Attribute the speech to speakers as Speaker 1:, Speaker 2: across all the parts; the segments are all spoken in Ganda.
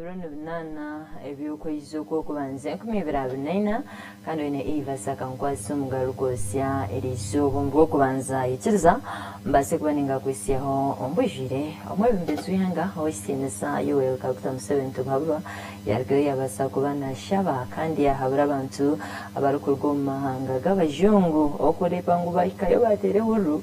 Speaker 1: Mirono binana ebyokweizo kw'okubanza 2024 kandi ine EVAS AKANKWASA AGARIKWOTSYA erizo bombo kubanza ikiriza mbase kubaninga kwisiyaho ombujire omwebimbezu yanga oisinesa yowe kakuta 7 tubaba yargari yabasa kubana shaba kandi yahabura abantu abarukurwa mu mahanga g'abajungu okurepa ngo bayikayo batere huru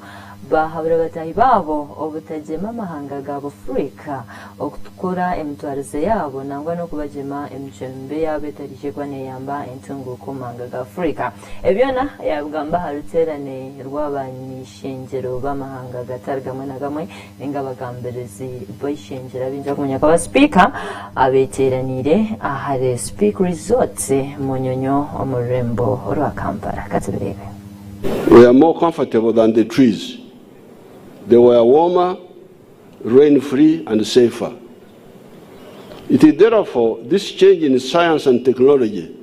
Speaker 1: bahabura batahi babo obutajema amahanga gabo Afrika okukora emitwarize yabo nangwa no kubajema emicembe yabo etarikekwa neyamba entungu kumanga ga Afrika ebyona yabugamba haruterane rw'abanyishengero b'amahanga gatargamwe na gamwe nenga bagamberezi bayishengera binja kunyaka ba speaker abeteranire ahare speak resort munyonyo omurembo rwa Kampala katubirebe.
Speaker 2: We are more comfortable than the trees. They were warmer, rain-free, and safer. It is therefore this change in science and technology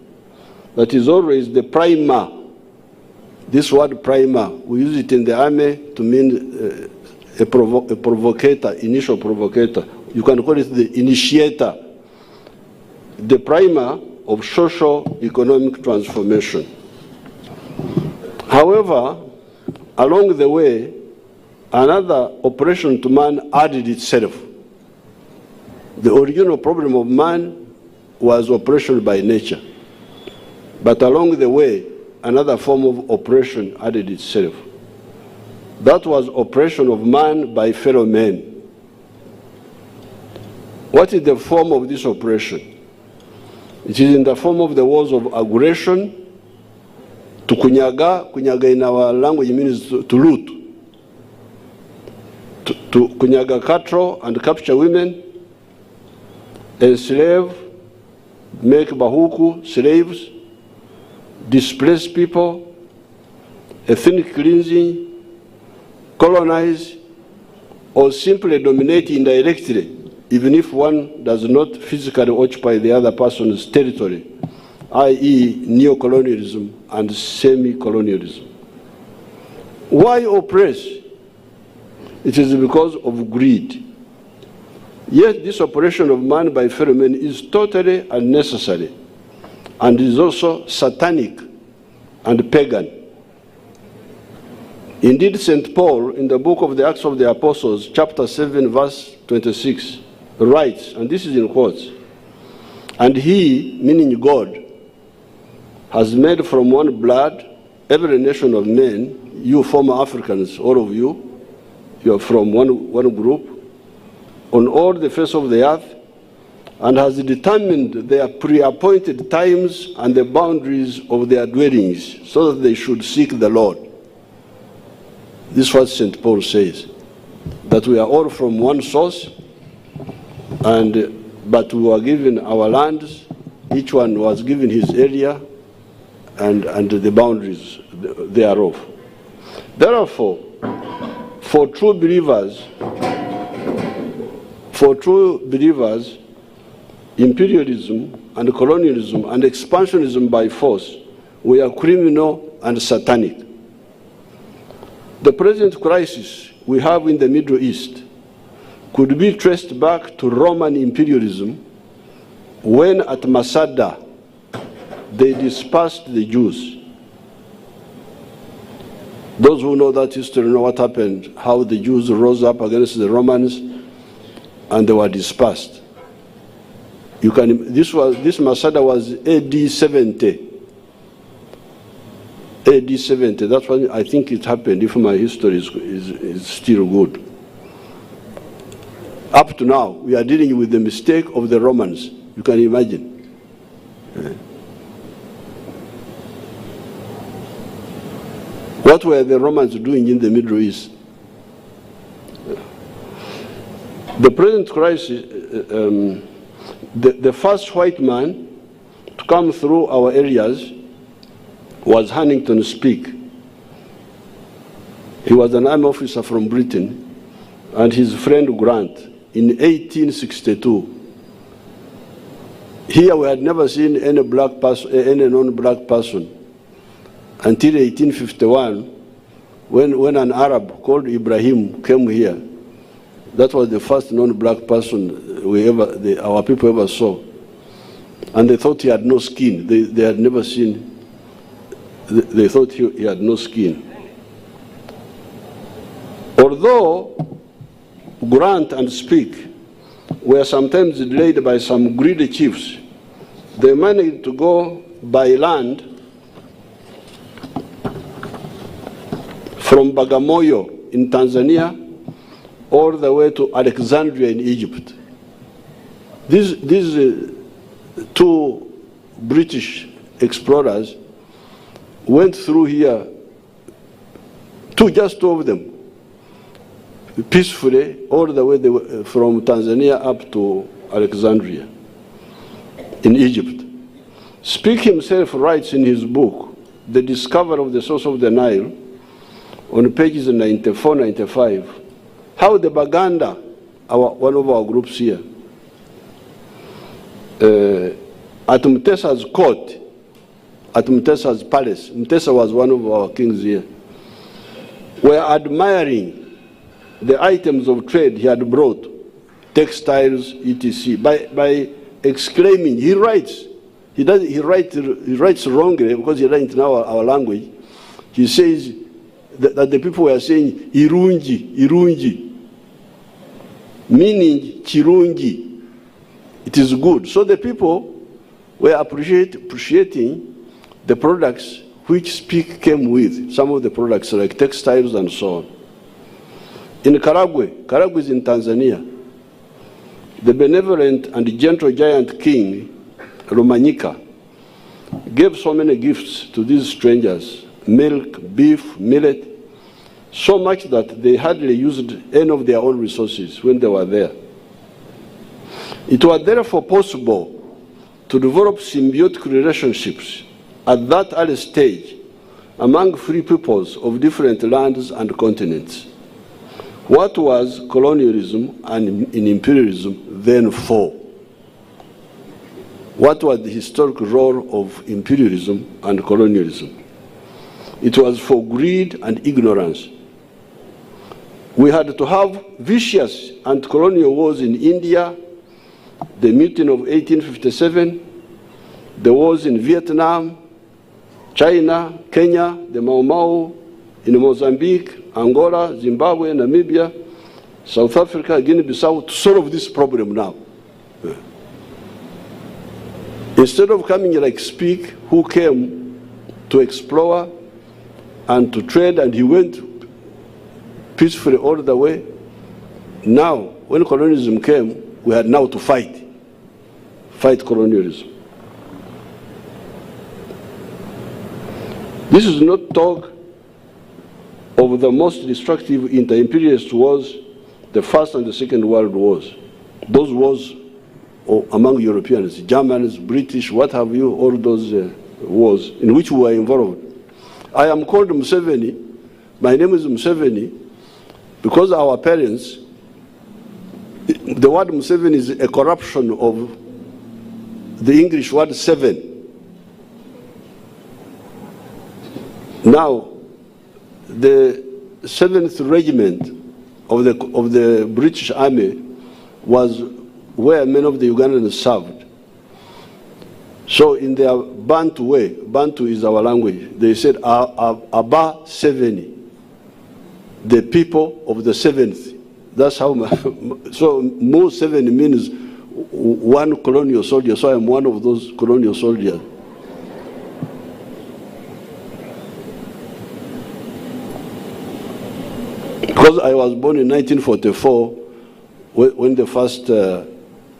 Speaker 2: that is always the primer. This word primer, we use it in the army to mean a provocator, initial provocator. You can call it the initiator, the primer of socio-economic transformation. However, along the way, another oppression to man added itself. The original problem of man was oppression by nature. But along the way, another form of oppression added itself. That was oppression of man by fellow men. What is the form of this oppression? It is in the form of the wars of aggression. To kunyaga in our language means to loot. To kunyaga cattle and capture women, enslave, make bahuku, slaves, displace people, ethnic cleansing, colonize, or simply dominate indirectly, even if one does not physically occupy the other person's territory, i.e. neocolonialism and semi-colonialism. Why oppress? It is because of greed. Yet this oppression of man by fellow men is totally unnecessary and is also satanic and pagan. Indeed, St. Paul, in the book of the Acts of the Apostles, chapter 7, verse 26, writes, and this is in quotes, "And he," meaning God, "has made from one blood every nation of men," you former Africans, all of you, you are from one group, "on all the face of the earth, and has determined their pre-appointed times and the boundaries of their dwellings, so that they should seek the Lord." This is what St. Paul says, that we are all from one source, but we were given our lands, each one was given his area, and the boundaries thereof. Therefore, for true believers, imperialism and colonialism and expansionism by force were criminal and satanic. The present crisis we have in the Middle East could be traced back to Roman imperialism when at Masada they dispersed the Jews. Those who know that history know what happened, how the Jews rose up against the Romans and they were dispersed. This Masada was AD 70. AD 70, that's when I think it happened, if my history is still good. Up to now, we are dealing with the mistake of the Romans. You can imagine. What were the Romans doing in the Middle East? The present crisis, the first white man to come through our areas was Huntington Speke. He was an army officer from Britain, and his friend Grant in 1862. Here we had never seen any non-black person until 1851, when an Arab called Ibrahim came here That was the first non-black person our people ever saw. And they thought he had no skin. They had never seen, they thought he had no skin. Although grant and speak were sometimes delayed by some greedy chiefs, they managed to go by land from Bagamoyo in Tanzania all the way to Alexandria in Egypt. These two British explorers went through here, just two of them, peacefully, all the way from Tanzania up to Alexandria in Egypt. Speak himself writes in his book, The Discovery of the Source of the Nile, on pages 94, 95, how the Baganda, one of our groups here, at Mtesa's court, at Mtesa's palace, Mtesa was one of our kings here, were admiring the items of trade he had brought, textiles, etc., by exclaiming. He writes, he writes wrongly because he writes in our language. He says that the people were saying irungi, irungi, meaning chirungi. It is good. So the people were appreciating the products which Speak came with, some of the products like textiles and so on. In Karagwe is in Tanzania, the benevolent and gentle giant king, Rumanyika, gave so many gifts to these strangers, milk, beef, millet, so much that they hardly used any of their own resources when they were there. It was therefore possible to develop symbiotic relationships at that early stage among free peoples of different lands and continents. What was colonialism and imperialism then for? What was the historical role of imperialism and colonialism? It was for greed and ignorance. We had to have vicious anti-colonial wars in India, the mutiny of 1857, the wars in Vietnam, China, Kenya, the Mau Mau, in Mozambique, Angola, Zimbabwe, Namibia, South Africa, Guinea-Bissau, to solve this problem now. Instead of coming like Speak, who came to explore and to trade, and he went peacefully all the way, now, when colonialism came, we had now to fight colonialism. This is not talk of the most destructive inter-imperialist wars, the First and the Second World Wars. Those wars among Europeans, Germans, British, what have you, all those wars in which we were involved. I am called Museveni. My name is Museveni because our parents, the word Museveni is a corruption of the English word seven. Now, the 7th Regiment of the British Army was where many of the Ugandans served. So in their Bantu way, Bantu is our language, they said Aba 70, the people of the 7th. That's how, so Mo 70 means one colonial soldier, so I'm one of those colonial soldiers. Because I was born in 1944, when the first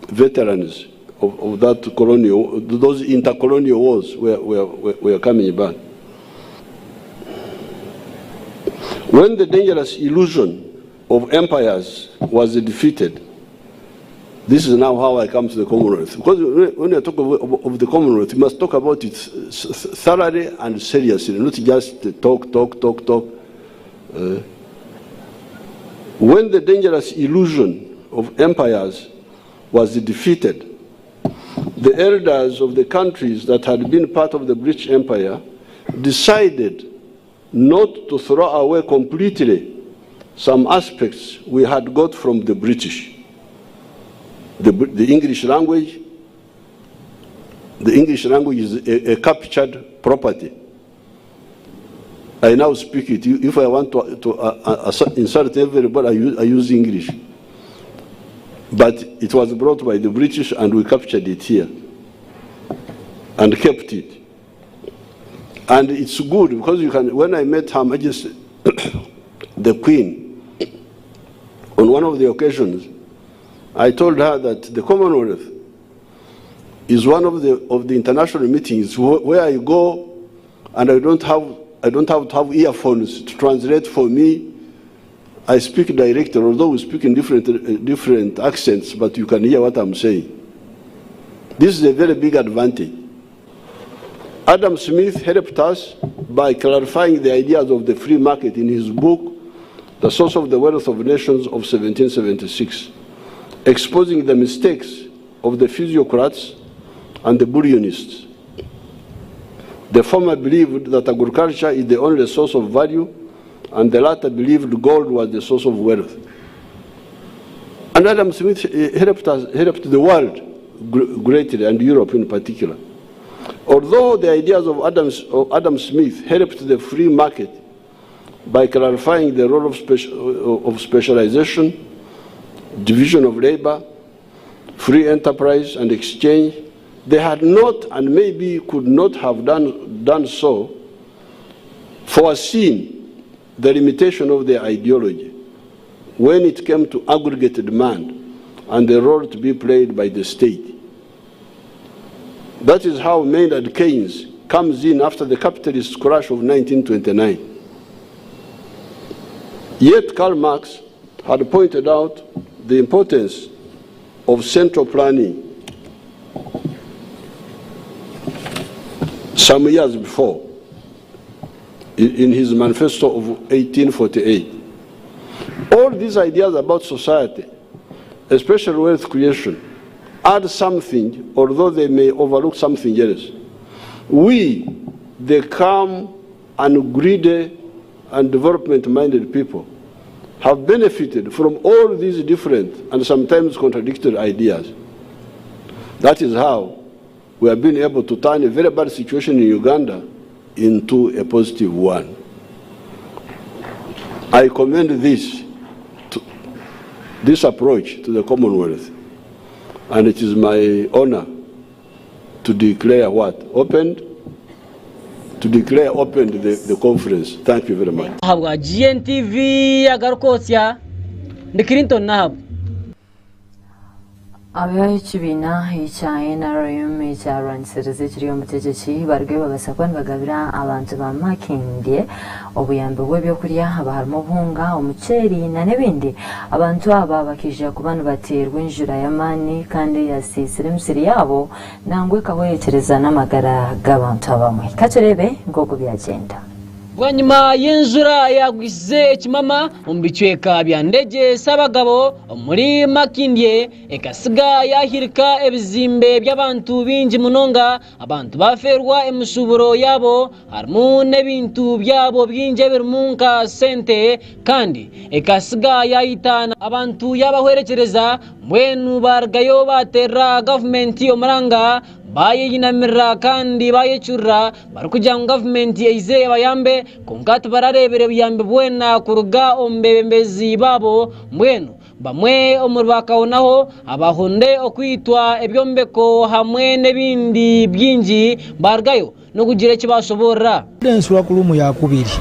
Speaker 2: veterans of that colonial, those intercolonial wars were coming back. When the dangerous illusion of empires was defeated, this is now how I come to the Commonwealth. Because when you talk of the Commonwealth, you must talk about it thoroughly and seriously, not just talk. When the dangerous illusion of empires was defeated, the elders of the countries that had been part of the British Empire decided not to throw away completely some aspects we had got from the British. The English language. The English language is a captured property. I now speak it. If I want to insult everybody, I use English. But it was brought by the British and we captured it here and kept it. And it's good because you can, when I met Her Majesty, the Queen, on one of the occasions, I told her that the Commonwealth is one of the international meetings where I go and I don't have to have earphones to translate for me. I speak directly, although we speak in different accents, but you can hear what I'm saying. This is a very big advantage. Adam Smith helped us by clarifying the ideas of the free market in his book, The Source of the Wealth of Nations of 1776, exposing the mistakes of the physiocrats and the bullionists. The former believed that agriculture is the only source of value, and the latter believed gold was the source of wealth. And Adam Smith helped the world greatly, and Europe in particular. Although the ideas of Adam Smith helped the free market by clarifying the role of specialization, division of labor, free enterprise and exchange, they had not and maybe could not have done so foreseen the limitation of their ideology when it came to aggregate demand and the role to be played by the state. That is how Maynard Keynes comes in after the capitalist crash of 1929. Yet Karl Marx had pointed out the importance of central planning some years before in his manifesto of 1848. All these ideas about society, especially wealth creation, add something, although they may overlook something else. We, the calm and greedy and development-minded people, have benefited from all these different and sometimes contradictory ideas. That is how we have been able to turn a very bad situation in Uganda into a positive one. I commend this approach to the Commonwealth, and it is my honor to declare opened the conference. Thank you very much.
Speaker 3: Gntv AGARIKWOTSYA ndi Clinton Nahab.
Speaker 1: Abaye kibina ekya NRM ekyalwanyisiriza ekiri omutegeki barge babasakwa nibagabira abantu ba Makindye obuyambi bw'ebyokulya abaharimu obuhunga omuceeri n'ebindi. Abantu aba bakija kuba nibateerwa enjura y'amaani kandi yasiisira emisiri yaabo nangwa ekawerekereza n'amagara g'abantu abamwe. Katurebe nk'oku byagenda.
Speaker 3: Bwanyuma y'enjura yagwize ekimama mu bicweka bya ndege Sabagabo muri Makindye ekasiga yahirika ebizimbe by'abantu bingi munonga abantu baferwa emisuburo yabo harimu n'ebintu byabo byingi birimunka sente kandi ekasiga yayitana abantu yabahwerekereza mbwenu bargayo baterra gavumenti omuranga bayinamirra kandi bayecurra barikugira ngo gavumenti eize abayambe konkati bararebere buyambe bwena kuruga ombebembezi babo mbwenu bamwe omurubakaonaho abahonde okwitwa ebyombeko hamwe n'ebindi byingi bargayo no kugira ekibashobora
Speaker 4: ensura kulumu yakubiri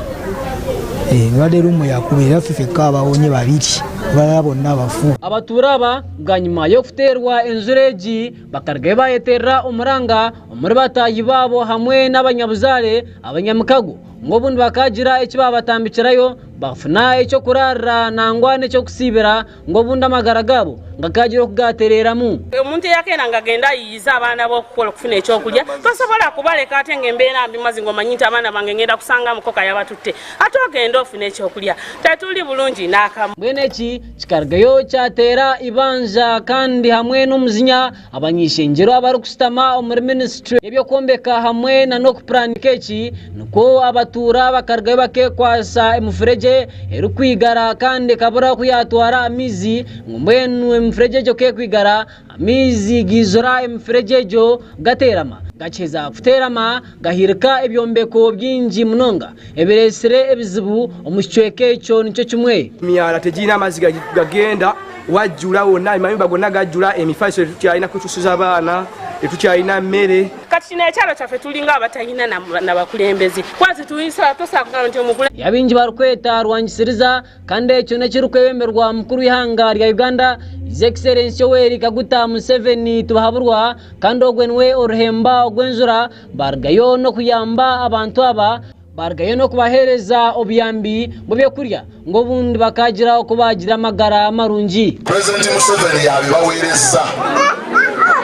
Speaker 4: ngade rumu yakubiri afifeka abahonye babiri barabona bafu
Speaker 3: abaturaba bwanyuma yo kuterwa enzureji bakargaye bayeterra omuranga omuri batayi babo hamwe n'abanyabuzare abanyamukago ngobundi bakagira ekibabatambikirayo bafuna ecyo kurara nangwa n'ecyo kusibira ngobundi amagara gabo ngakagira okugatereramu.
Speaker 5: Omuntu yakena ngagenda yiza abaana bokukola okufuna ecyo kulya tosobola kubaleka ate ng'embeera mbi mazi ngomanyi nti abaana bange ngenda kusanga mukoka yabatutte ate ogenda ofuna ecyo kulya tetuli bulungi n'akamu.
Speaker 3: Mbwene eki kikargayo kyatera ibanja kandi hamwe n'omuzinya abanyishenjero abarikusitama omuri ministry ebyokwomeka hamwe na n'okupuranika eki niko abatura bakargayo bakekwasa emufureje emiferege eri kwigara kandi kabura kuyatwara amizi mbwenu emiferege jo ke kwigara amizi gizora emiferege jo gaterama gacheza kuterama gahirika ebyombeko byinji munonga ebiresire ebizibu omushweke cyo nico kimwe
Speaker 6: miyala tejina amazi gagenda wajula wonna amayumba gonna gajula emifaiso tukyalina kutusuza abaana etukyalina mmere
Speaker 5: kati kino ekyalo kyaffe tulinga abatayina nabakulembezi kwazi tuyisa tosanga nti omukule
Speaker 3: yabinji barukweta rwangisiriza kandi ekyo nekirukwemerwa mukuru w'ihanga rya Uganda His Excellency Yoweri Kaguta Museveni tubahaburwa kandi ogwenwe oruhemba ogwenzura bargayo no kuyamba abantu aba bargayo no kubahereza obuyambi mu byokurya ngo bundi bakagira okubagira amagara marungi.
Speaker 7: President Museveni yabibaweereza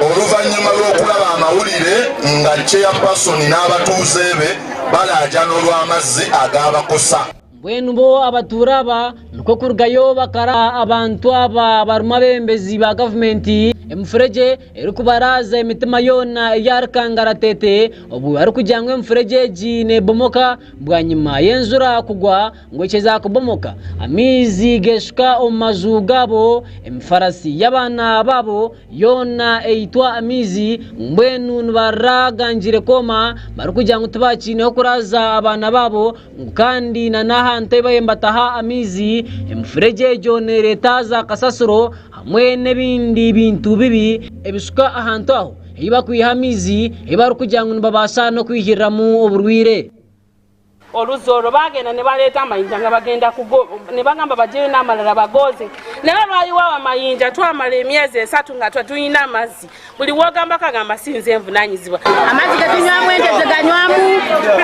Speaker 7: oluvanyuma lw'okulaba amawulire nga chairperson n'abatuuze be balaaja n'olw'amazzi ag'abakosa.
Speaker 3: Mbwenu bo abaturaba nuko kurgayo bakara abantu aba baruma bembezi ba government emfereje eri kubaraza emitima yona yarkangaratete obu ari kujyangwe emfereje jine bomoka bwanyuma yenzura kugwa ngo cyeza kubomoka amizi geshuka omazu gabo emfarasi y'abana babo yona eitwa amizi mbwenu nbaraganjire koma bari kujyangwe tubakine okuraza abana babo kandi nahante bayembataha amizi emfereje jone retaza kasasuro hamwe n'ebindi bintu bibi ebisuka ahantu aho iba kwihamizi iba rukujyanga nibabasha no kwihiramu oburwire
Speaker 5: oluzoro bagenda ne baleta amayinja nga bagenda ne bagamba bajeyo n'amalala bagoze naye lwayiwa amayinja twamala emyezi 3 nga twatuyina amazzi buli wogamba kagamba sinze envunanyizibwa amazzi gatunywamu ente zeganywamu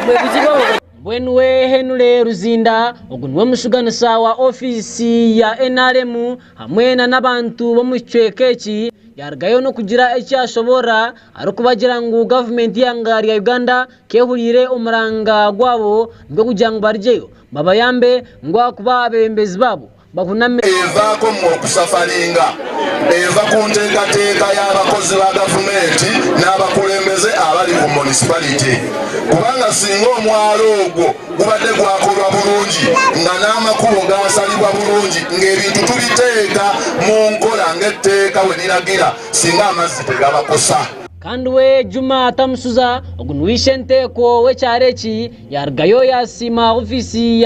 Speaker 5: bwe buzibu
Speaker 3: Bwenwe Henule Ruzinda ogunwe mushuganisa wa ofisi ya NRM hamwena n'abantu bo mucwekeki yargayo no kugira ecyashobora ari kubagira ngo government yangari ya Uganda kehurire umuranga gwabo ngo kujyanga barjeyo babayambe ngo kuba abembezi babo bakuname
Speaker 7: eva ko mu kusafaringa eva kunteekateeka y'abakozi ba gavumenti n'abakulembeze abali ku municipality kubanga singa omwalo ogwo gubadde gwakolwa bulungi nga n'amakubo gasalibwa bulungi ng'ebintu tubiteeka mu nkola ng'etteeka we liragira singa amazzi tegabakosa
Speaker 3: kandi we Juma Tamusuza ogunwishe nteko wecyareki yargayo yasima ofisi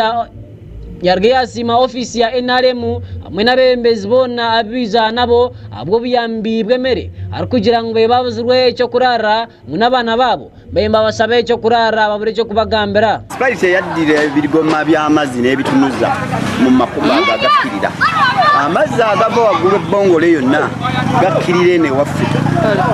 Speaker 3: ya NRM hamwe n'abembezi bona abiza nabo abwo buyambi bwemere ari kugira ngo babuzurwe cyo kurara n'abana babo bemba basabe cyo kurara babure cyo kubagambira
Speaker 8: Sprite yaddire birigoma by'amazi n'ebitunuza mu makuba agakirira amazi agabo wagulu bongole yonna gakirire ne waffe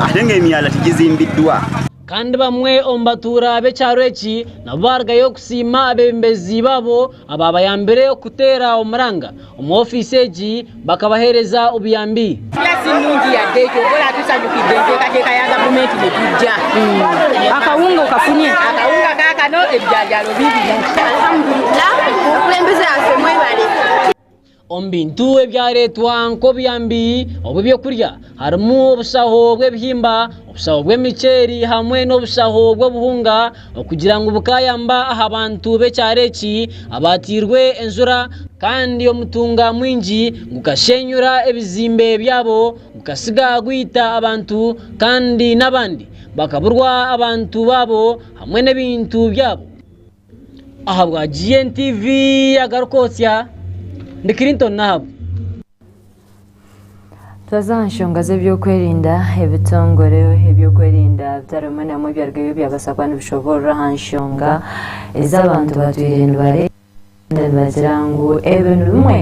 Speaker 8: ate ng'emyala tigizimbiddwa
Speaker 3: kandi bamwe ombatura becyareki nabargayo kusima abembezi babo ababayambere kutera omuranga omofficeji bakabahereza obuyambi
Speaker 5: yasinungi yadeko bola tusanyukide nteekateeka ya gavumenti ne tujja akawunga okafunye akawunga kakano ebijajalo bibiri alhamdulillah okulembeze afe mwebale
Speaker 3: ombintu ebyaretwa nko byambi obubyo kurya harimu obusaho bw'ebihimba obusaho bw'emiceri hamwe n'obusaho bw'obuhunga okugira ngo bukayamba abantu becyareki abatirwe enzura kandi omutunga mwingi gukashenyura ebizimbe byabo gukasiga gwita abantu kandi nabandi bakaburwa abantu babo hamwe n'ebintu byabo ahabwa Gntv AGARIKWOTSYA ndi Clinton nabo
Speaker 1: twazanshyonga z'ebyokwerinda ebitongore ebyokwerinda bitarimo namwe byargayo byabasakwana bishobora hanshonga ez'abantu batwirindware bagira ngo ebintu bimwe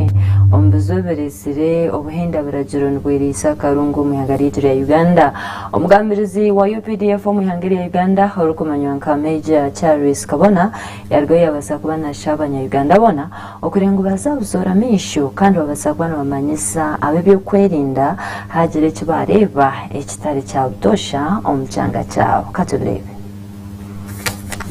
Speaker 1: omubuzoberesire obuhenda buragiro nibwirisa karungu mu ihanga ya Uganda omugambirizi wa UPDF mu ihanga ya Uganda orukumanywa nka Major Charles Kabona yargayo yabasakwana shabanya Uganda bona okurenga bazabuzora misho kandi babasakwana bamanyisa abebyokwerinda hagire kibareba ekitari cya butosha omucyanga cyabo katubirebe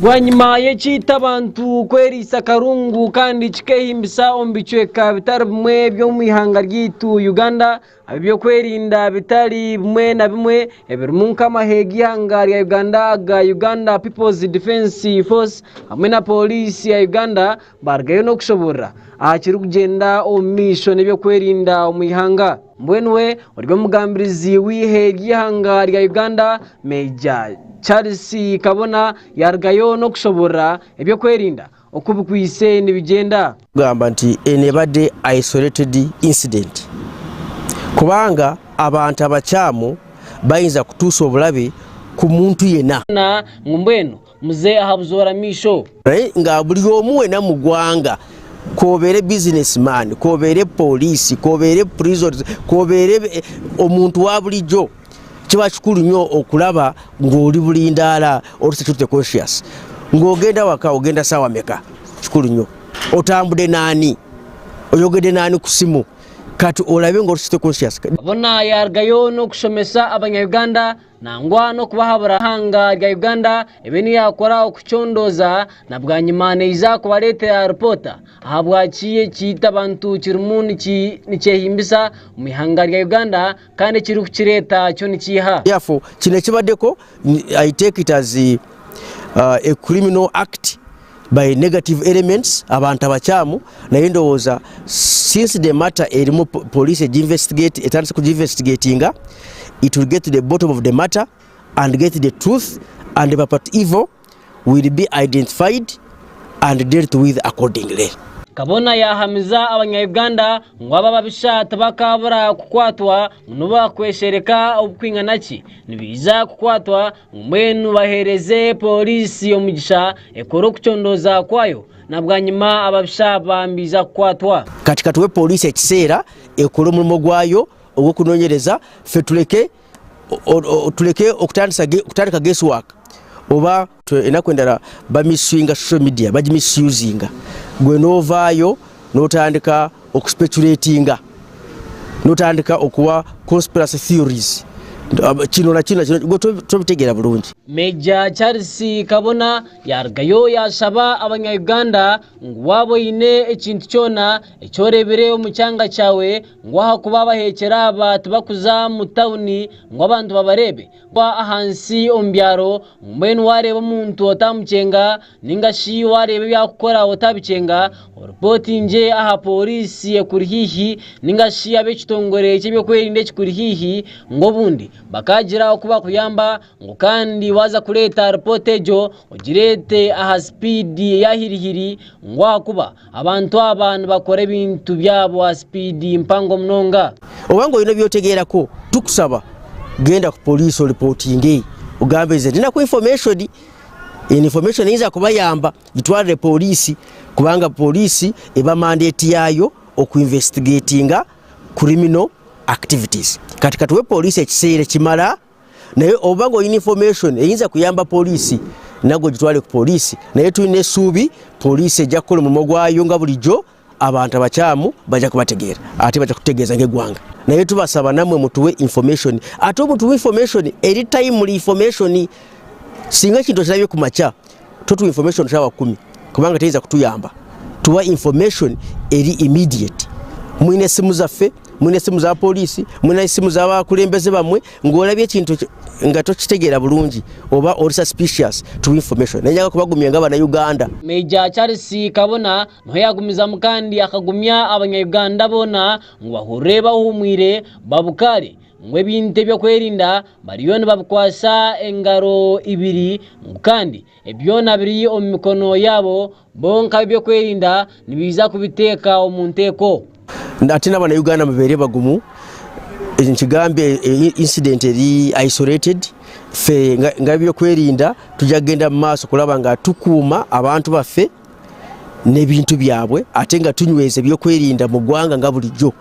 Speaker 3: Gwanyuma yechita abantu kwerisa karungu kandi chikehimbisa ombichweka bitari bimwe byo mwihanga ryitu Uganda abibyo kwerinda bitari bimwe na bimwe ebirimunka mahegi hanga ya Uganda ga Uganda People's Defense Force hamwe na police ya Uganda bargayo no kushobora akiri kugenda omisho nebyo kwerinda omwihanga mbwenwe urwo mugambirizi wihegi hanga ya Uganda Major Charles Kabona yargayo no kushobora ebyo kwerinda okubukwise nibigenda
Speaker 9: gamba nti enebade isolated incident kubanga abantu abakyamu bayinza kutuusa obulabe ku muntu yena
Speaker 3: na ngumbweno muze ahabuzora misho
Speaker 9: nga buli omu wena mu gwanga kobere businessman kobere police kobere prisoners kobere omuntu wa bulijjo kiba kikulu nnyo okulaba ng'oli bulindaala olusitute conscious ng'ogenda waka ogenda sawa meka kikulu nnyo otambude nani oyogede nani ku simu kati olabe ng'olusitute conscious
Speaker 3: abona yargayo no kushomesa abanya-Uganda nangwa no kubahabura hanga rya Uganda ebeni yakora okuchondoza na bwanyimane iza kubalete ya reporter ahabwakiye kita abantu kirumuni nichehimbisa umihanga rya Uganda kandi kiri kukireta cyo nikiha
Speaker 9: yafo kine kibadeko I take it as a criminal act by negative elements abantu abakyamu naye ndowooza since the matter erimu police investigate etandise ku investigatinga it will get to the bottom of the matter and get the truth and the perpetrator evil will be identified and dealt with accordingly.
Speaker 3: Kabona yahamiza abanya-Uganda ngwaba babisha tabakabura kukwatwa nuba kweshereka obukwinganaki nibiza kukwatwa mwenu bahereze polisi omugisha ekoro kuchondoza kwayo nabwanyuma ababisha bambiza kukwatwa
Speaker 9: katika tuwe polisi ekiseera ekoro mulimo gwayo ogwo kunonyereza fe tuleke okutandika guesswork oba enakwendala bamiswinga social media bagimisusinga gwe novaayo notandika okuspeculatinga notandika okuwa conspiracy theories kino na kino tobitegera bulungi.
Speaker 3: Major Charles Kabona yargayo yasaba abanya-Uganda ngwabo ine ekintu kyona ekyorebere omucyanga cyawe ngwaha kuba bahekera abantu bakuza mu tawuni ngwabantu babarebe kwa ahansi ombyaro mbwenu wareba omuntu otamucenga ningashi wareba byakukora otabicenga reportinge aha polisi ekurihihi ningashi abekitongore cyebyo kwerinda ekikurihihi ngobundi bakagira okuba kuyamba ngo kandi waza kuleta reportejo ogirete aha speed ya hirihiri ngo akuba abantu abantu bakore bintu byabo a speed mpango mnonga
Speaker 9: obango ino byotegeera ko tukusaba genda ku police reporting ugambe ze ndina ku information iza kubayamba gitware police kubanga police eba mandate yayo okuinvestigatinga criminal activities katika tuwe police ekiseera kimala naye obango information eyinza kuyamba police nago gitwale ku police naye tulina suubi police ejja kukola omulimu gwayo nga bulijjo abantu abakyamu bajja kubategeera ate bajja kutegeeza ng'eggwanga naye tubasaba namwe mutuwe information ate mutuwe information eri timely information singa kintu kirabye ku makya totuwa information shawa 10 kubanga teyinza kutuyamba tuwa information eri immediate mwine simu zaffe mwine simu za polisi mwine simu za bakulembeze bamwe ngolabye kintu nga tokitegeera bulungi oba oli suspicious to information nenyaga kubagumya nga bana Uganda.
Speaker 3: Major Charles Kabona no yagumiza mukandi akagumya abanya-Uganda bona ngwahureba uhumwire babukare ngwe binte byo kwerinda bariyone babukwasa engaro ibiri kandi ebyona biri omikono yabo bonka byo kwerinda nibiza kubiteka omunteko
Speaker 9: ndatina bana Uganda mubere bagumu nkigambe incident eri isolated fe ngabyo kwerinda tujagenda maso kulaba nga tukuma abantu baffe nebintu byabwe ate nga tunyweze byo kwerinda mu gwanga nga bulijjo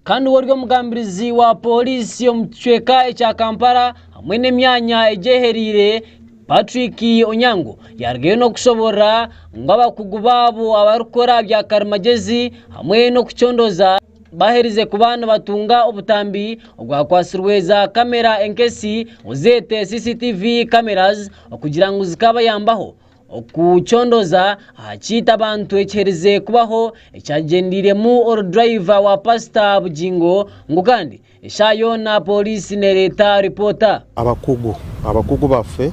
Speaker 3: kandi woryo mugambirizi wa polisi omchweka echa Kampala hamwe n'emyanya ejeherire Patrick Onyango yargeyo no kushobora ngaba kugubabo abarukora bya karimagezi hamwe no kuchondoza baherize kubana batunga obutambi ogwakwasirweza kamera enkesi uzete CCTV cameras okugira ngo zikaba yambaho okuchondoza achita abantu ekyereze kubaho ekyagendiremu driver wa Pastor Bugingo ngo kandi eshayona polisi nereta reporter
Speaker 10: abakugu baffe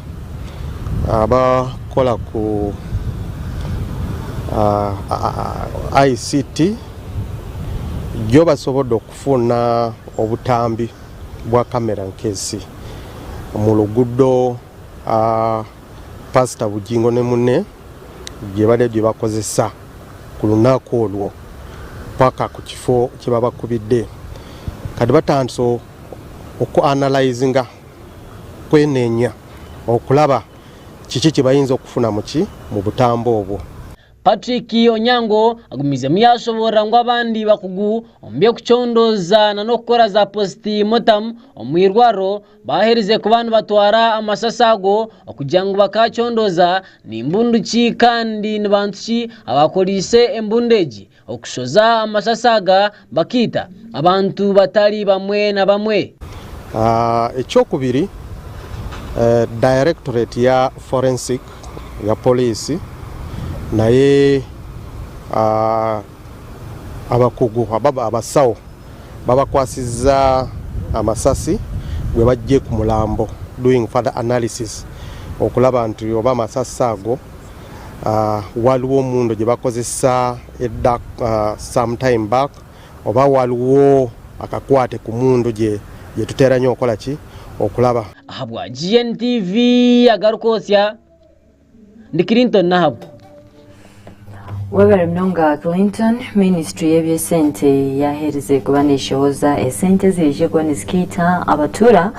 Speaker 10: abakola ku ICT jo basobodde okufuna obutambi bwa kamera nkesi mu luguudo Pastor Bugingo ne munne gye badde bakozesa ku lunaku olwo paka ku kifo kye babakubidde kati batandise oku-analyzinga kwenenya okulaba kiki kye bayinza okufuna mu butambo obwo.
Speaker 3: Patrick Onyango agumize myashobora ngo abandi bakugu ombye kuchondoza na nokora za postmortem omwirwaro baherize ku bantu batwara amasasago okujangu bakachondoza nimbunduki kandi nibantuki abakolise embundeji okushoza amasasaga bakita abantu batali bamwe na bamwe.
Speaker 10: Ekyokubiri Directorate ya Forensic ya Police naye abakugu abasawo babakwasiza amasasi gwe bajje ku mulambo doing further analysis okulaba nti oba amasasi ago waliwo omundu gye bakozesa edda sometime back oba waliwo akakwate ku mundu gye tutera nnyo okola ki okulaba.
Speaker 3: Ahabwa GNTV AGARIKWOTSYA ndi Clinton nahabu.
Speaker 1: Webere mnonga Clinton Ministry y'ebyesente yahereze kubanishoza esente zirije kwaniskita abatura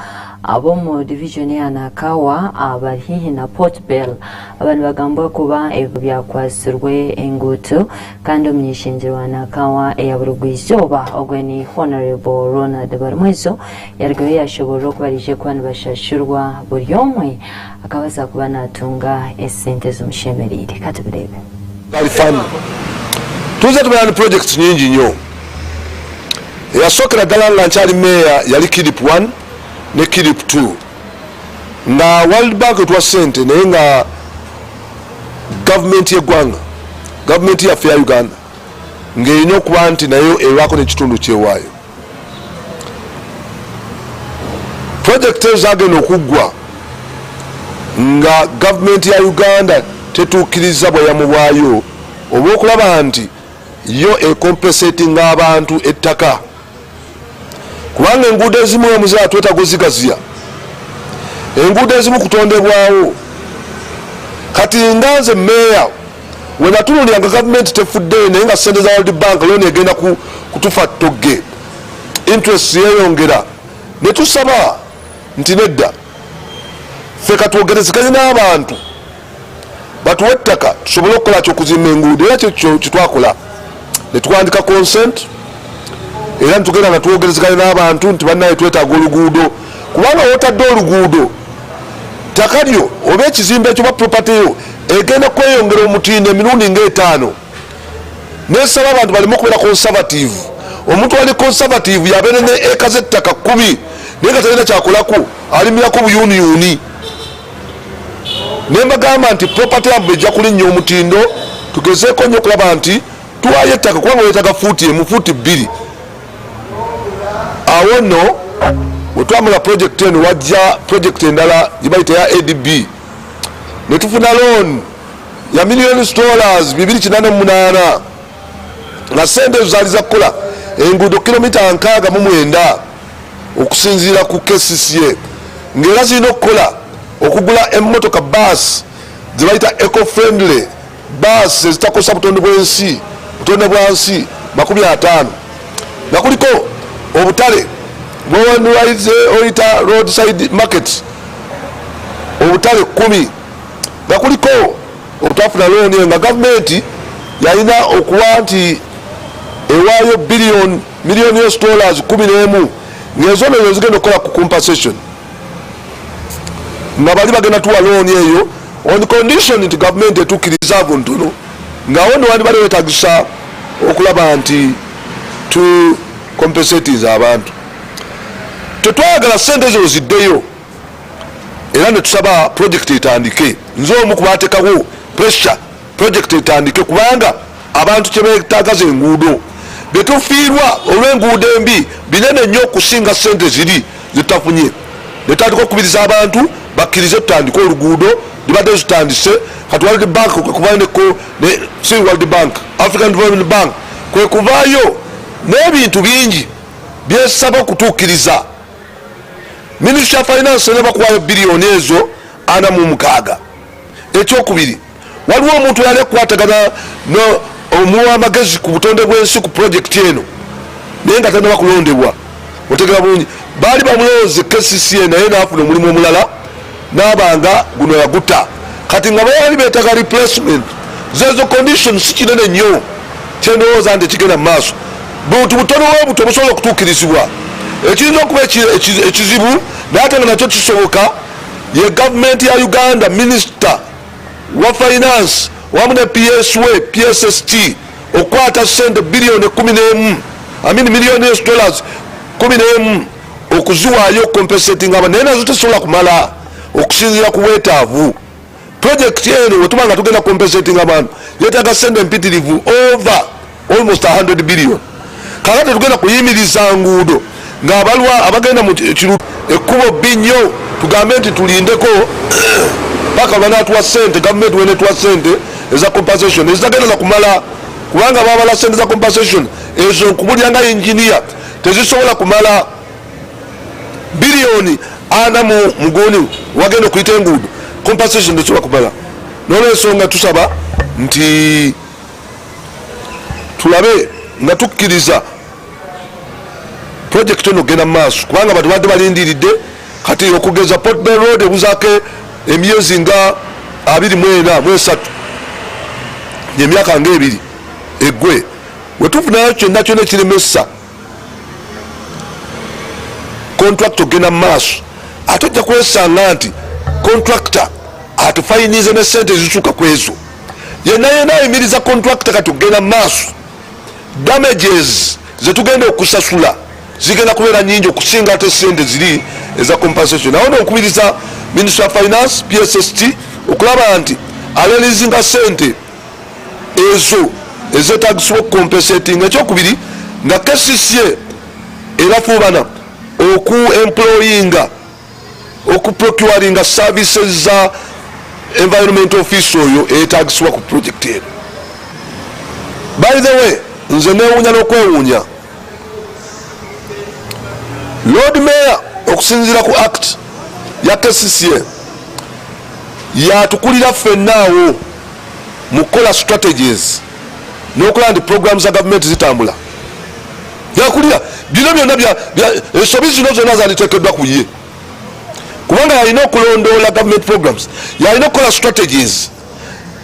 Speaker 1: abo mu division ya Nakawa abahihi na Port Bell abantu bagambwa kuba ebyakwasirwe enguto kandi omnyishinjiro wa Nakawa eyaburugwizoba ogweni Honorable Ronald Barmwezo yarigwe yashobora kubarije kwani bashashurwa buri omwe akabaza kuba natunga esente z'omushemerire katubirebe.
Speaker 7: Kalifani tuze tubana projects nyingi nnyo eyasokera ddala nga nkyali meya yali KIDIP 1 ne KIDIP 2 nga World Bank etwa sente naye nga gavumenti y'eggwanga gavumenti yaffe ya Uganda ng'erina okuba nti nayo erwako n'ekitundu kyewaayo. Project ezagenda okuggwa nga gavumenti ya Uganda tetuukiriza bwayamu bwayo oba okulaba nti yo ecompensating abantu ettaka kubanga enguudo ezimu omuzaala twetaaga ozigaziya enguudo ezimu kutondebwawo kati nga nze meeya we natunulyanga gavumenti tefudde naye nga sente za World Bank looni egenda kutufa togge interest yeeyongera ne tusaba nti nedda ffe katwogerezeganye n'abantu batuwe ettaka tusobole okukola kyokuzimba enguudo era kyo kitwakola ne tukwandika consent era nitugenda nga twogerezeganye n'abantu nti bannaye twetaaga oluguudo kubanga wotadde oluguudo ttaka lyo oba ekizimbe ekyo ba property yo egenda kweyongera omutindo emirundi nga5 nesaba abantu baleme okubeera conservative. Omuntu ali conservative yabeera ne eka z'ettaka 10 naye nga talina kyakolako alimirako buyuniyuni. Nembagamba nti property yabwe ejja kulinnya omutindo tugezeeko nnyo okulaba nti tuwaayo ettaka kubanga weetaaga fuuti emu fuuti 2. Awo nno bwe twamula project eno wajja project endala gye bayita ya ADB ne tufuna loan ya $1 million 288 nga sente ezo zaali za kukola enguudo kilomita 69 okusinziira ku KCCA ng'era zirina okukola okugula emmotoka bus ze bayita eco-friendly bus ezitakosa butonde bw'ensi butonde bwansi 50 nga kuliko obutale bwewandulaize oyita roadside market obutale 10 nga kuliko obutafuna looni nga gavumenti yalina okuba nti ewaayo $1 million 11 ng'ezo nezo zigenda okukola ku compensation nga bali bagenda tuwa looni eyo on condition nti gavumenti etuukiriza abo ntono ngawo nno wandi bali wetagisa okulaba nti tu compensating abantu. Tetwagala sente ezo ziddeyo era ne tusaba project etandike nze omu ku bateekawo
Speaker 11: pressure project etandike kubanga abantu kyebetagaza enguudo betufiirwa olw'enguudo embi binene nnyo okusinga sente ziri zitafunye netandika okubiriza abantu bakkirize tutandike oluguudo libadde zitandise kati World Bank kwekuvaayo si World Bank African Development Bank kwekuvaayo n'ebintu bingi byesaba okutuukiriza. Ministry of Finance nebakuwayo biliyoni ezo 46. Ekyokubiri waliwo omuntu yali akwatagana omuwa amagezi ku butonde bw'ensi ku projekiti eno naye nga tannaba kulondebwa otegera bulungi baali bamulowooza KCCA naye naafuna omulimu omulala n'abanga guno yagutta kati nga baali beetaga replacement zezo conditions si kinene nnyo kyendowooza nti kigenda mu maaso buntu butono buto busobola okutuukirizibwa. Ekiyinza okuba ekizibu naye ate nga nakyo kisoboka ye gavumenti ya Uganda Minister wa Finance wamu ne PSST okwata sente biliyoni 11 million dollars 11 okuziwaayo compensating aba naye nazo tesobola kumala okusinziira ku bwetaavu. Project eno wetuma nga tugenda compensating abantu yeetaaga sente mpitirivu over almost 100 billion. Kakati tugenda kuyimiriza nguudo ng'abalwa abagenda mu kirutu ekkubo bbi nnyo tugambe nti tulindeko paka banatuwa sente gavumenti wenetuwa sente eza compensation ezitagenda na kumala kubanga babala sente za compensation ezo nkubulyanga engineer tezisobola kumala biliyoni 40 mugoni wagenda okuyita enguudo compensation tezisobola kumala. N'olwensonga tusaba nti tulabe nga tukkiriza project eno genda maaso kubanga abantu badde balindiridde kati okugeza Port Bell Road ebuzaako emyezi nga 24 emyaka nga 2 eggwe wetufunayo kyonna kyonna ekiremesa contract ogenda maaso ate ojja kwesanga nti contractor atufayinize ne sente ezisuka ku ezo yenna ayimiriza contractor kati ogenda maaso damages zetugenda okusasula zigenda kubeera nyingi okusinga ate sente ziri eza compensation. Awo n'okubiriza Ministry of Finance PSST okulaba nti alelizinga sente ezo ezetagisibwa ocompensating. Ekyokubiri nga KCCA erafuubana oku-employinga okuprocuringa services za environment office oyo eyetagisibwa ku project eno. By the way nze neewuunya n'okwewuunya Lord Mayor okusinziira ku act ya KCCA yatukulira ffennaawo mu kukola strategies n'okulaba nti programs za gavumenti zitambula yakulira bino byonna ensobi zino zonna zaliteekeddwa ku ye kubanga yalina okulondoola government programs yalina okukola strategies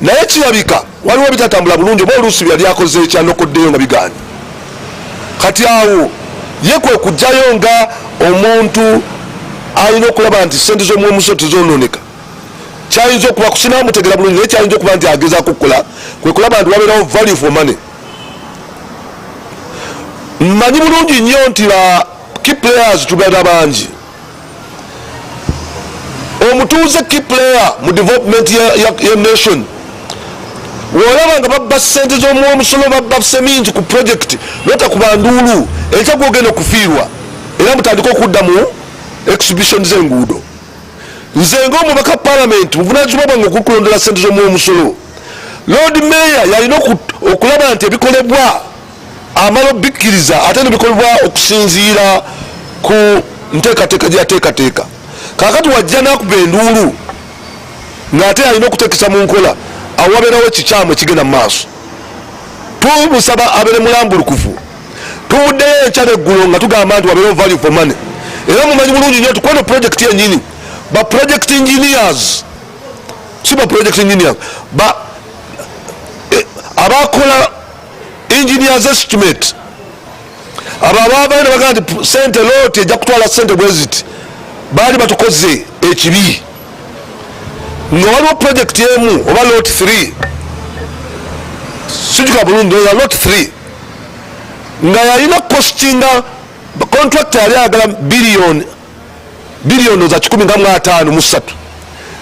Speaker 11: naye kirabika waliwo bitatambula bulungi oba oluusi byali akoze ekyanokoddeyo nga biganye kati awo ye kwe kujjayo nga omuntu alina okulaba nti sente z'omwomuso tezononeka kyayinza okuba kusinawo mutegera bulungi naye kyayinza okuba nti agezaako okukola kwe kulaba nti wabeerawo value for money. Mmanyi bulungi nnyo nti ba key players tubeera bangi omutuuze key player mu development ya nation wolaba nga babba sente z'omwomusolo babba semingi ku project nota ku banduulu ekyagwogenda okufiirwa era mutandika okudda mu exhibition z'enguudo. Nze ng'omubaka parliament buvunaanyizibwa bwange okukulondera sente z'omwomusolo Lord Mayor yalina okulaba nti ebikolebwa amala obikkiriza ate nebikolebwa okusinziira ku nteekateeka gyateekateeka. Kaakati wajja n'akuba enduulu ng'ate alina okuteekesa mu nkola awabeerawo ekikyamu ekigenda mu maaso. Tumusaba abeere mulambulukufu tubuddeyo enkya n'eggulo nga tugamba nti wabeerewo value for money era mumanyi bulungi nnyo tukweno project yennyini ba project engineers si ba project engineers abakola engineers estimate abo abaavayo ne bagamba nti sente looti ejja kutwala sente bweziti baali batukoze ekibi nga waliwo project emu oba lot 3 sijuka bulungi oya lot 3 nga yalina costinga contractor yali ayagala biliyoni za 15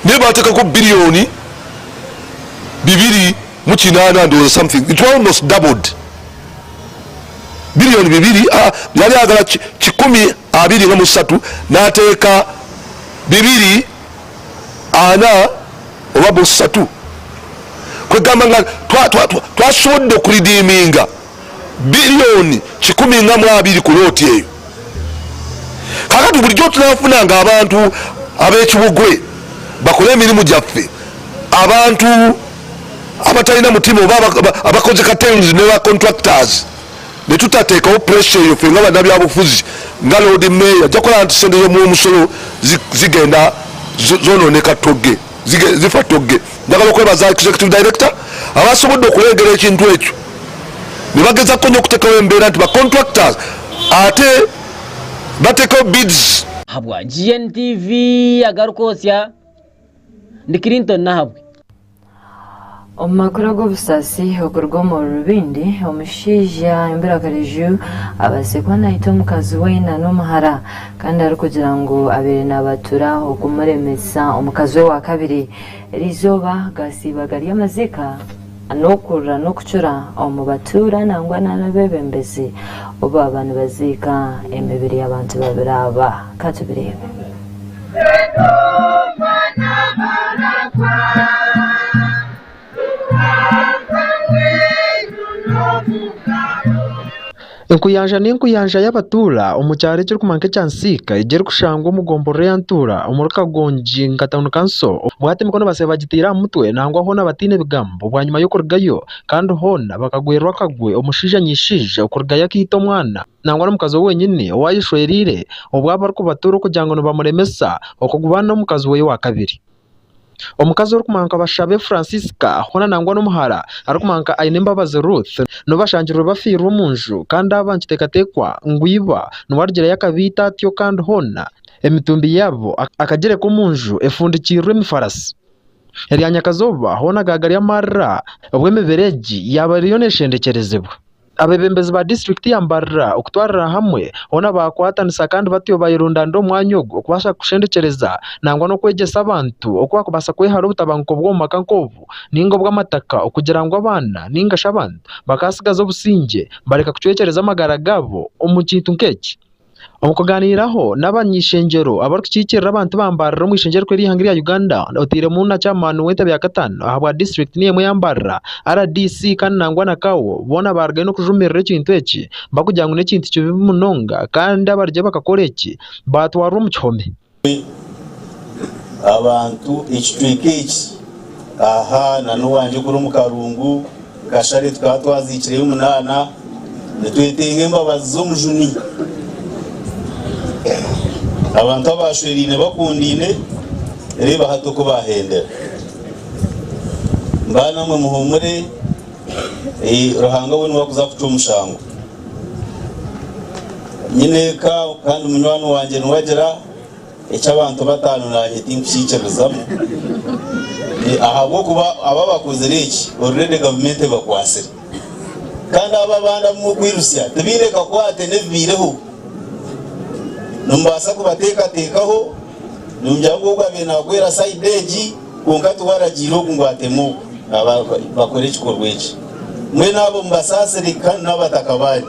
Speaker 11: naye bateekako biliyoni 2,800 and something. It almost doubled. Billion 2 yali agala 123 n'ateeka 240 oba 3 kwegamba nga twasobodde okulidiiminga biliyoni 12 ku looti eyo. Kakati bulijjo tunafunanga abantu ab'ekibugwe bakole emirimu gyaffe, abantu abatalina mutima oba abakoze katens ne ba contractors, ne tutateekawo pressure eyo ffe nga bannabyabufuzi nga Lord Mayor jakola nti sente z'omusolo zigenda zonooneka togge zifa togge. Njagala okwebaza executive director abasobodde okulengera ekintu ekyo ne bagezako nnyo okuteekawo embeera nti ba contractors ate bateekawo bids.
Speaker 3: Habwa GNTV AGARIKWOTSYA ndi Clinton nahabwe.
Speaker 1: Omakuru g'obusasi okurwa mu Rubindi omushaija emberakariju abasekwa naita omukazi we n'omuhara kandi ari kugira ngo abere n'abatura okumuremesa omukazi we wa kabiri. Erizooba gasiibaga ry'amazika n'okurra n'okucura omu batura nangwa n'abebembezi oba abantu baziika emibiri y'abantu babiri aba. Katubirebe.
Speaker 12: Enkuyanja n'enkuyanja y'abatura omu kyaro ekirikumanka ekyansiika egiri kushangwa omugomborero y'antura omu Rukagongi nkatauni kanso bwate emikono base bagitiira aha mutwe nangwa hoona batiine bigambo bwanyuma y'okurugayo kandi hoona bakagwerwa akagwe omushaija nyishaija okurugayo akiita omwana nangwa n'omukazi wenyine owayeshweriire obwaba barikubatura okugira ngu nibamuremesa okugubana n'omukazi we wa kabiri. Omukazi orikumanka bashabe Francisca hoona nangwa n'omuhara arikumanka aine Mbabazi Ruth nibashangirwe bafiirwe omunju kandi aba nkiteekateekwa ngwiba niwarugirayo akabiita atyo kandi hoona emitumbi yabo akagireka omunju efundikirwe emifarasi. Eryanyakazooba hoona gagari amarra obw'emibiri egi yaba eriyo neeshendekyerezebwa. Abebembezi ba district ya Mbarra okutwarira hamwe hoona bakwatanisa kandi batyo bayirundanira omwanya ogwo okubaasa kushendekyereza nangwa n'okwegyesa abantu oku bakubaasa kwehara obutabanguko bw'omu maka nk'obu ninga obw'amataka okugira ngu abaana ningashi abantu bakasigaza obusinge bareka kucwekyereza amagara gaabo omu kintu nk'eki. Omu kuganiraho n'abanyishengyero abarikukiikirira abantu ba Mbarra omu ishengyero ry'eihanga rya Uganda otiiremu na chairman w'entebe ya Katano ahabwa district n'emwe ya Mbarra RDC kandi nangwa na Kawo boona barugayo n'okujumirira ekintu eki bakugira ngu n'ekintu kibi munonga kandi abarugye bakakora eki batwarwa omu kihome.
Speaker 13: Abantu ekitwika eki aha nanowanje kuri omu Karungu kashare tukaba twaziikireyo 8 nitwetenga embabazi z'omujuni. Abantu abashwerine bakundine reba hato ko bahendera mbana mwe muhumure ruhanga we niwakuza kuca omushango nyine kandi munywani wanje niwagira eky'abantu batano nanye tinkukiikirizamu ahabwokuba aba bakozere eki already gavumenti bakwasire kandi aba banda mukwirusya tibireka kwate nebibireho numbasa kubateekateekaho numujya ngo abena bakwera side egi konka tuwaragira okungwatemu bakore ekikorwa eki mwe nabo mbasasire kandi n'abataka bari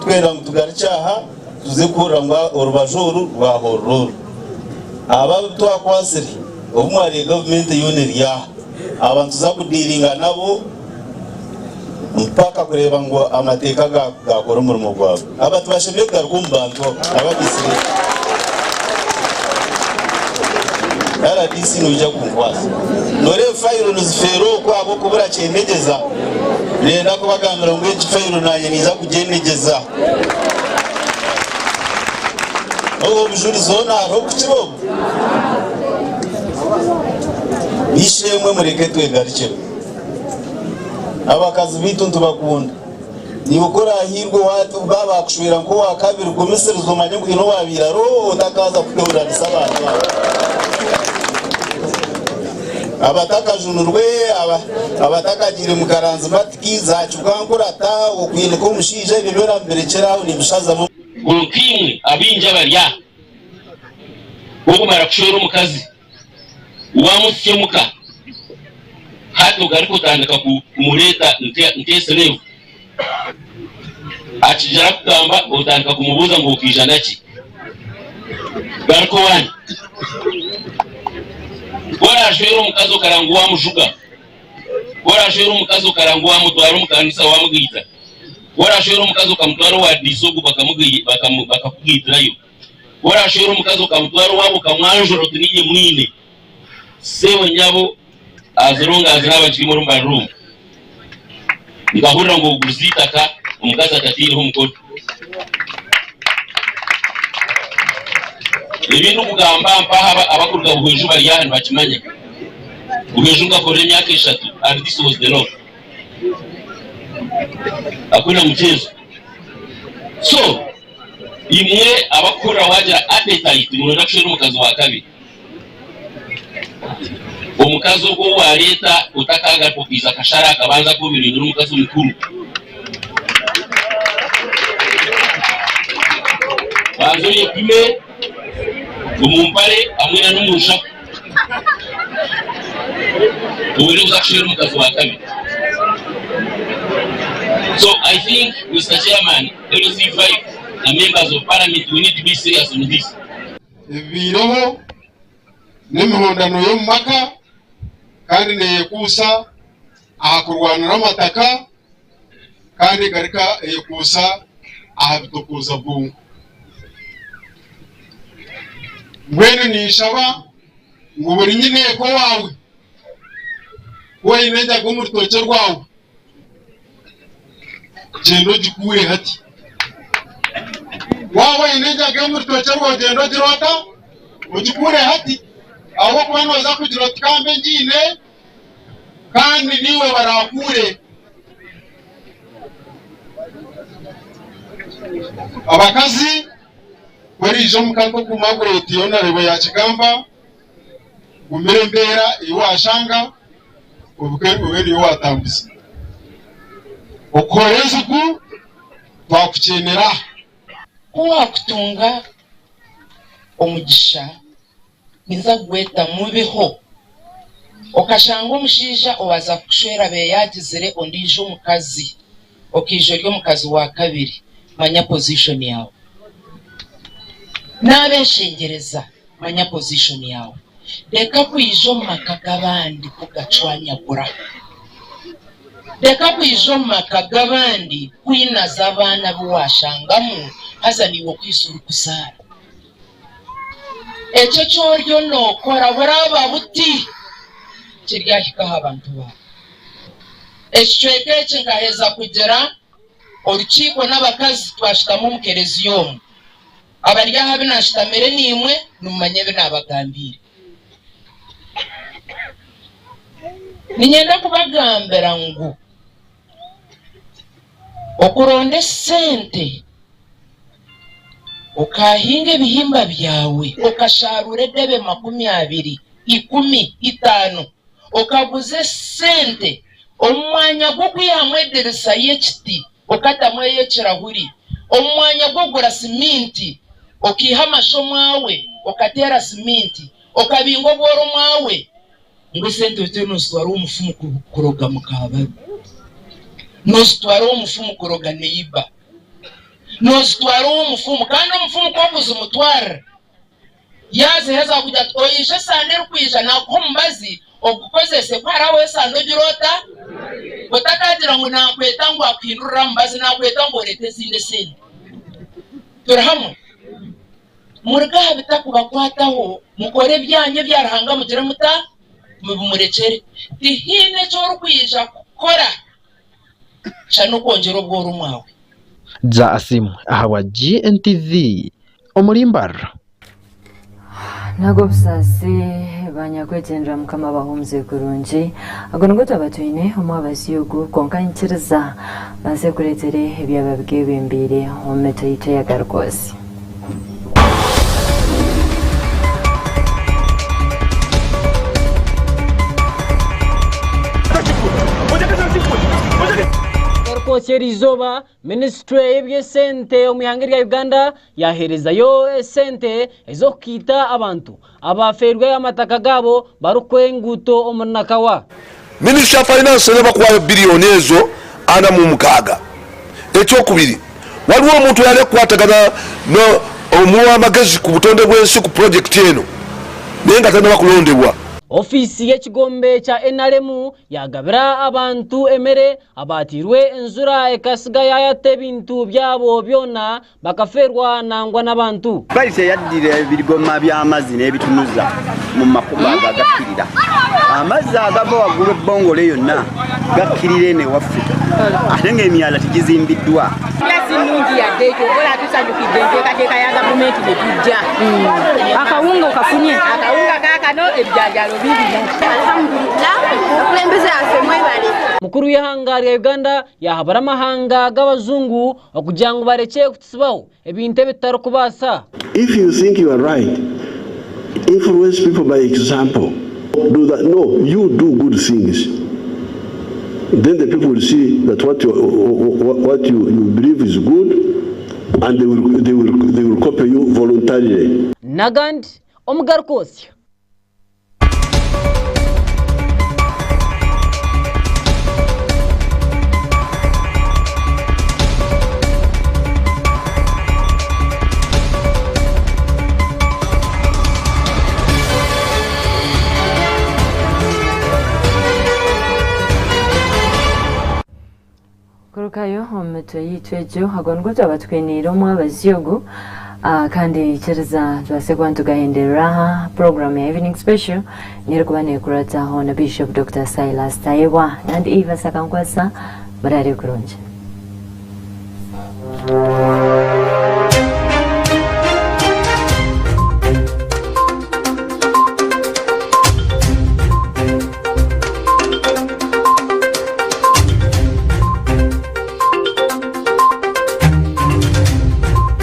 Speaker 13: twera ngo tugaricyaha tuze kurra ngo orubaju oru rwahororo aba twakwasire obumwari gavumenti yone ryaha abantu za kudiringa nabo mpaka kureba ngo amateeka gakora umurimo gwabo abantu bashimye kugaruka mu bantu ababisire RDC nujya kunkwasa nore fayiro nuzifero kwabo kubura cyendegeza nenda kubagambira ngo iki fayiro nanye niza kugendegeza ogo bujuri zona ro kukibo ishemwe mureke twegarike abakazi bitu ntubakunda ni ukora hirwe watu baba kushwira nko wa kabiri kumisirizo manyengo ino wabira ro utakaza kudora nisabatu abataka junurwe abataka gire mukaranzi matikiza cyukankurata okwine ko mushije ibibera mbere cyeraho ni bishaza mu
Speaker 14: gurukimwe abinja barya uko marakushora umukazi wamusyemuka hati ugariko tandika kumuleta nkeserevu achijara kugamba utandika kumubuza ngo ukijana ki gariko wani bora ashwero mukazo karangu wa mushuka bora ashwero mukazo karangu wa mutwaro mukanisa wa mugita bora ashwero mukazo kamutwaro wa disogo bakakugitirayo bora ashwero mukazo kamutwaro wabo kamwanjoro tuninye mwine sewe nyabo azironga aziraba chimo rumba room nikahurira ngo guzitaka umukazi atatiriho umukono ibintu kugamba mpaha abakuruga buheju bari yahantu bakimanya buheju ngakore imyaka 3 and this was the law akuna mchezo so imwe abakora wagira appetite mu reduction umukazi wa kabiri omukazi ogwo wa leta utakaga kukiza kashara akabanza kubiri n'umukazi mukuru banzo yepime umumpare amwina n'umusha ubiri uzashira umukazi wa kabiri. So I think Mr. Chairman, LC5 and members of parliament, we need to be serious on this.
Speaker 15: Ibiroho n'imihondano yo mumaka kandi neyekusa ahakurwana n'amataka kandi garika yekusa ahabitukuza bungu mwene nishaba ngo buri nyine ko wawe we inenja go murutoke rwawe gendo gikure hati wawe inenja go murutoke rwawe gendo girota ugikure hati aho kubano za kugira tkambe ngine kandi niwe barakure abakazi bari jo mukanko kumagure tiona rebo ya kigamba umirembera iwashanga ubukeri watambuza okorezuku twakukenera
Speaker 16: kuwa kutunga omugisha niza gweta mubiho okashanga omushija owaza kushwera be yagizire ondijo mukazi okijo ryo mukazi wa kabiri manya position yawe nabeshengereza manya position yawe deka kwijo makagabandi kugacwanyagura deka kwijo makagabandi kwina zabana buwashangamu hazaniwo kwisura kusara echo choryo nokora buraba buti kiryahika abantu ba eshweke chingaheza kugera orukiko n'abakazi twashitamo mukereziyomu abarya habe nashitamere nimwe numanyebe nabagambire ninyenda kubagambira ngo okuronde sente ukahinga ibihimba byawe ukasharure debe 20 10 5 ukaguze sente omwanya gwo kwiyamwederesa yekiti okatamwe yekirahuri omwanya gwo gura siminti okiha amashomwawe okatera siminti okabingo bworo mwawe ngo sente uteno sitwaro umufumu kuroga mukaba no sitwaro umufumu kuroga neiba no sitwaro umufumu kandi umufumu kwabuza umutwara yaze heza kujya twoyisha sande rukwisha nako mbazi okukozese para we sando girota botakagira ngo nakweta ngo akwindura mbazi nakweta ngo rete sinde sinde turahamwe murga bitakuba kwataho mukore byanye byarahanga mugire muta mumurekere ihine cyo rukwisha kora shano kongera ubwo rumwawe
Speaker 12: za asimu aha wa GNTV omulimbara
Speaker 1: nago busasi banyakwetendera mukama bahumze kurungi agono tabatoine omwabazi yogo konkankiriza baze kuretere ebyababwiye bembere ometaite ya garikosi
Speaker 3: Rizoba Ministry y'ebye sente omuyangeri ya Uganda yahereza yo sente ezokita abantu abaferwe amataka gabo barukwenguto omunakawa
Speaker 11: Ministry of Finance ne bakuwayo biliyoni ezo 46. Ekyokubiri waliwo omuntu yali akwatagana omuwa amagezi ku butonde bw'ensi ku project eno naye nga tannaba kulondebwa.
Speaker 3: Ofisi y'ekigombe kya NRM yagabira abantu emere abatirwe enzura ekasiga yayate ebintu byabo byona bakaferwa nangwa n'abantu.
Speaker 8: Balise yaddira ebigoma by'amazzi n'ebitunuza mu makuba agakirira. Amazzi agava waggulu ebbongole yonna gakkirira ene waffe. Ate ng'emyala tegizimbiddwa.
Speaker 17: Nungi yadde ekyokola tusanyukidde enteekateeka ya gavumenti ne tujja. Akawunga okafunye? Akawunga kaakano ebijjanjalo bibino. Alhamdulillah, okulembeze yaffe mwebale.
Speaker 3: Mukuru w'ihanga lya Uganda yahabara amahanga g'abazungu okugira ngu bareke kutusibaho ebintu ebitari kubaasa.
Speaker 2: If you think you are right, influence people by example. Do that. No, you do good things. Then the people will see that what you believe is good, and they will copy you voluntarily.
Speaker 3: Nagand AGARIKWOTSYA.
Speaker 1: Kurukayo omuto yitwejo agongo twabatwenira omwabaziyogo kandi kyereza twasekwa tugahenderera program ya evening special nero kubane kurata hona Bishop Dr. Silas Tayewa and EVAS AKANKWASA barare kurunje.